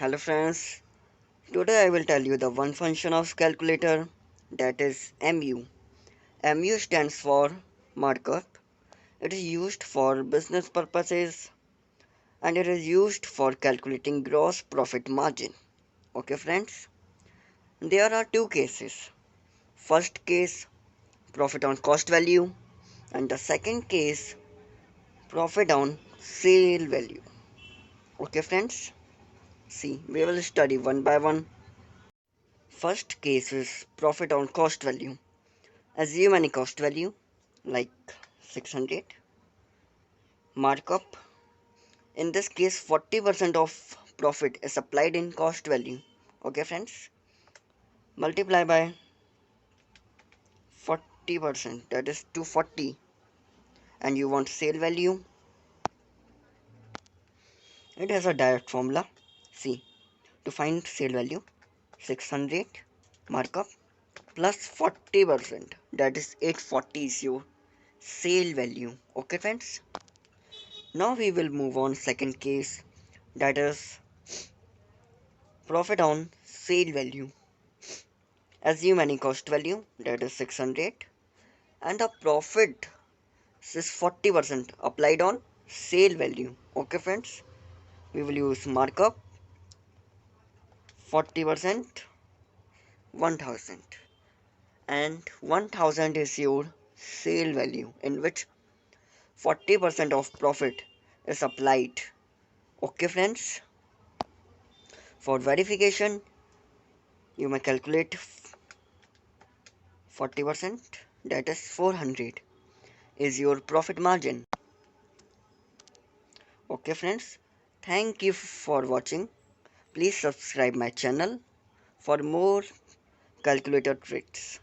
Hello friends, today I will tell you the one function of calculator, that is MU. MU stands for markup. It is used for business purposes and it is used for calculating gross profit margin. Okay friends, there are two cases. First case, profit on cost value, and the second case, profit on sale value. Okay friends, see, we will study one by one. First case is profit on cost value. Assume any cost value like 600. Markup. In this case, 40% of profit is applied in cost value. Okay, friends. Multiply by 40%, that is 240. And you want sale value. It has a direct formula. See, to find sale value, 600 markup plus 40%, that is 840 is your sale value. Okay, friends. Now we will move on second case, that is profit on sale value. Assume any cost value, that is 600, and the profit is 40% applied on sale value. Okay friends, we will use markup 40% 1000, and 1000 is your sale value in which 40% of profit is applied. Okay friends, for verification you may calculate 40%, that is 400 is your profit margin. Okay friends, thank you for watching. Please subscribe my channel for more calculator tricks.